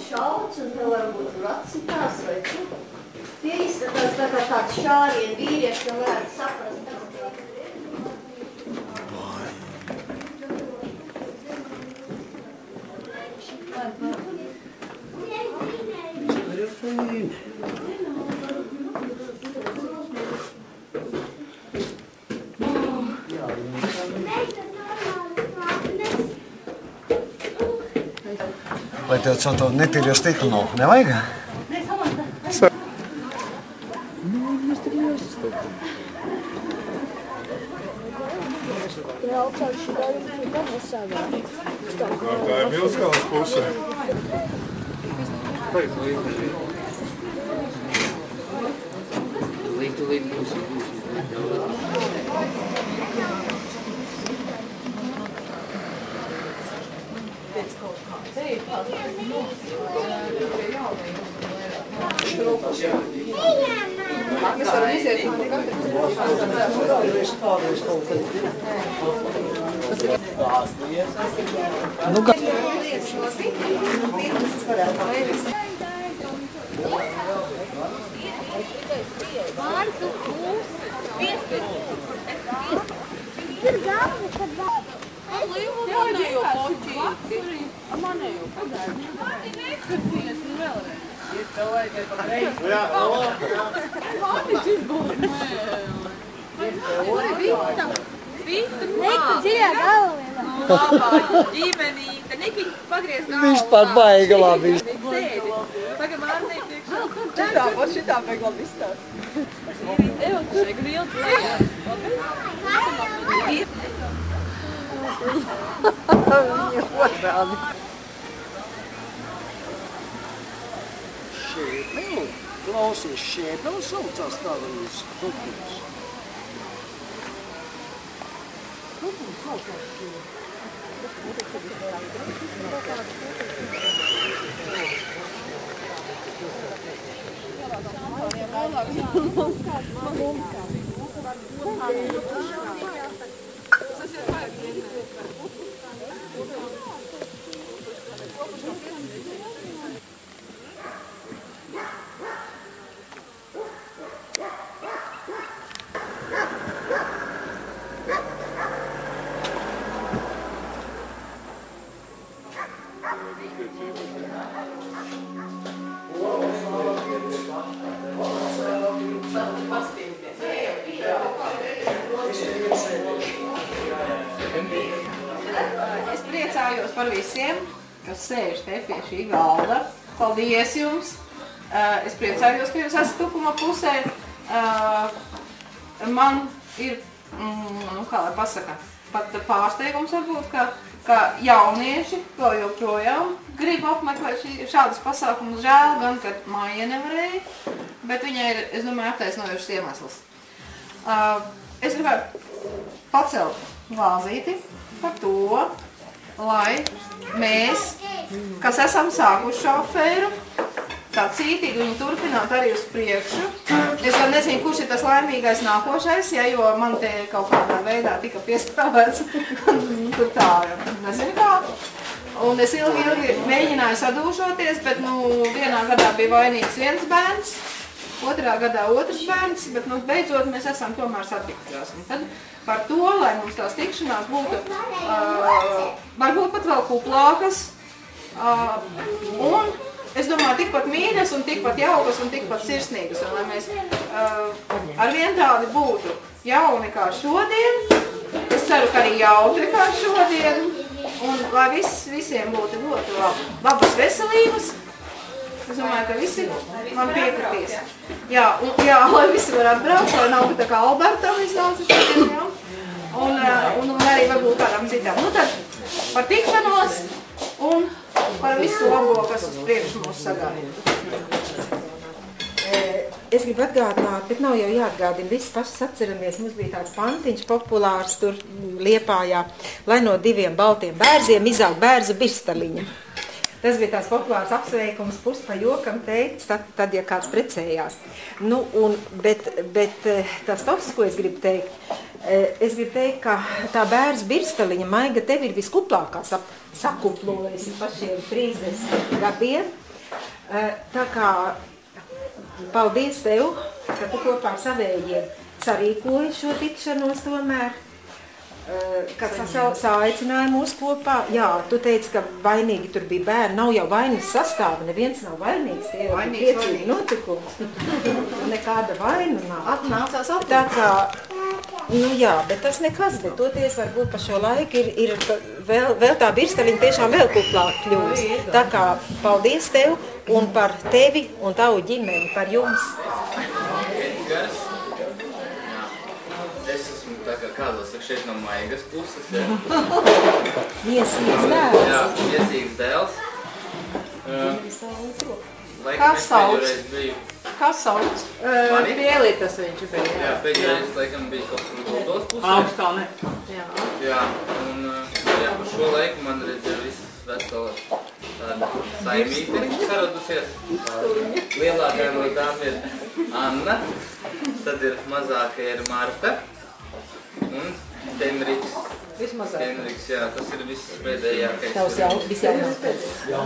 Šauts un te varbūt tur atsitās vai tur. Tie izskatās tā kā tāds šārieni vīrieši, ka varētu saprast. Vai tev to netīrio stiklu nav? Nevajag? Nē, samantā. Mēs tik neuzstāpim. Jā, augšāk šitā jums nekad nesāvā. Tā ir Milskalas pusē. Līdz būs. Pēc kaut kā. Te ir tāds mēs varam iziet no katru. Nu, gan. Tur galvu, kad vēl. Manējo poķīti. Manējo poķīti. Neskaties, nu vēlreiz. Ir cilvēki pa reizi. Jā, Vātiņš izbūs. Vita. Nekta dziļā galvā. Labā, ģimenīte. Neki pagriez galvu. Vispār baigi labi. Sēdi. Tagad Mārnei priekšā. Šitā pēc labi izstās. Evo, šeit grilds lejā. Viņa otrādi. Šeit nav, klausies, šeit nav saucās tādas kukuļus. Kukuļus saucās šeit. Es priecājos par visiem, kas sēž te pie šī galda. Paldies jums! Es priecājos, ka jūs esat tukuma pusē. Man ir, kā lai pasaka, pat pārsteigums varbūt, ka jaunieši vēl joprojām grib apmeklēt šādas pasākumus. Žēl gan, ka Maija nevarēja, bet viņai ir, es domāju, attaisnojušas iemesls. Es gribētu pacelt glāzīti par to, lai mēs, kas esam sākuši šo afēru, tā cītīgi viņu turpināt arī uz priekšu. Es vēl nezinu, kurš ir tas laimīgais nākošais, ja, jo man te kaut kādā veidā tika piestāvēts, tur tā, nezinu kā. Un es ilgi mēģināju sadūšoties, bet, vienā gadā bija vainīgs viens bērns, otrā gadā otrs bērns, bet, beidzot mēs esam tomēr satikušās. Un tad par to, lai mums tās tikšanās būtu, varbūt pat vēl kuplākas, un es domāju, tikpat mīļas un tikpat jaukas un tikpat sirsnīgas, un lai mēs arvien tādi būtu jauni kā šodien, es ceru, ka arī jautri kā šodien, un lai visiem būtu ļoti labas veselības. Es domāju, ka visi man piekritīs. Jā, lai visi var atbraukt, lai nav tā kā Albertam iznāca šodien, jā. Un arī varbūt kādām citām. Tad par tikšanos un par visu labo, kas uz priekšu mūs sagaida. Es gribu atgādināt, bet nav jau jāatgādina, visi pašas atceramies, mums bija tāds pantiņš populārs tur Liepājā, lai no 2 baltiem bērziem izaug bērzu birstaliņa. Tas bija tās populārs apsveikums, pus pa jokam teikts, tad ja kāds precējās. Bet tas tos, ko es gribu teikt, ka tā bērzu birstaliņa, Maiga, tev ir viskuplākā sakuplojusi pašiem 30 gadiem. Tā kā paldies tev, ka tu kopā ar savējiem sarīkoji šo tikšanos tomēr. Kad saicināja mūs kopā, jā, tu teici, ka vainīgi tur bija bērni, nav jau vainas sastāva, neviens nav vainīgs, tie jau priecīgi notikums, nekāda vaina nav. Atnācās atnācās. Tā kā, jā, bet tas nekas, bet toties varbūt pa šo laiku ir vēl tā birstaliņa tiešām vēl kuplāk kļūst. Tā kā paldies tev un par tevi un tavu ģimeni, par jums. Es esmu tā kā kādos saka šeit no Maigas puses, jā. Viesīgs dēls. Jā, viesīgs dēls. Kas sauc? Biju... Kas sauc? Pielītas viņš bija. Jā, pēdējais laikam bija kaut kur Goldos pusē. Augstāne. Jā, un par šo laiku man redz ir viss vesela tāda saimīte saradusies. Lielākā no tām ir Anna, tad ir mazākā ir Marta. Un Henriks. Henriks, jā, tas ir viss pēdējākais. Tavs visjaunākais. Jā,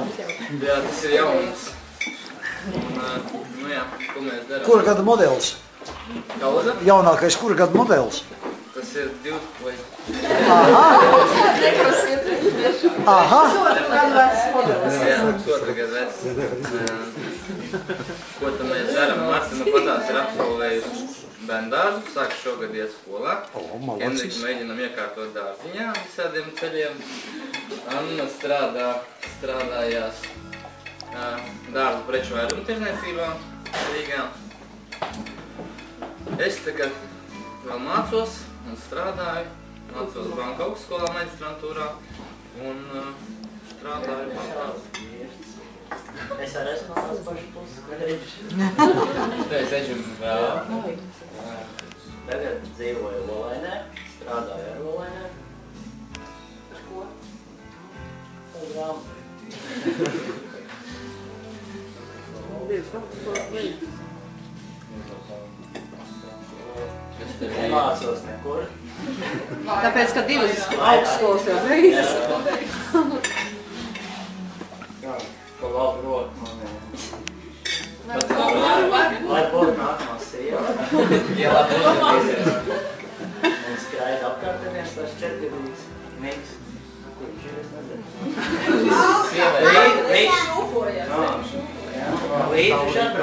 tas ir jauns. Un, jā, ko mēs darām? Kura gada modelis? Kauza? Jaunākais kura gada modelis? Tas ir 2 vai... Aha! Jā, sotra gada vecs. Ko tad mēs darām? Marta patās ir absolvējusi bērndārzu, sāk šogad iet skolā. Henriks mēģinam iekārtot dārziņā visādiem ceļiem. Anna strādājās dārzu preču vairumtirdzniecībā Rīgā. Es tagad vēl mācos un strādāju. Mācos banka augstskolā maģistrantūrā un strādāju bankā. Es arī esmu no tās pašas puses. Es eģim vēl. Tagad dzīvoju Olainē, strādāju ar Olainē. Ar ko? Ar grāmatu. Nemācos nekur. Tāpēc, ka 2 augstskolas jau beidzas. Pa labu roku man. Lai būtu nākamā sieva. Jā, labi. Un skraida apkārtenies tās 4 līdz Niks. Kurš ir, es nezinu. Līdz. Līdz šādi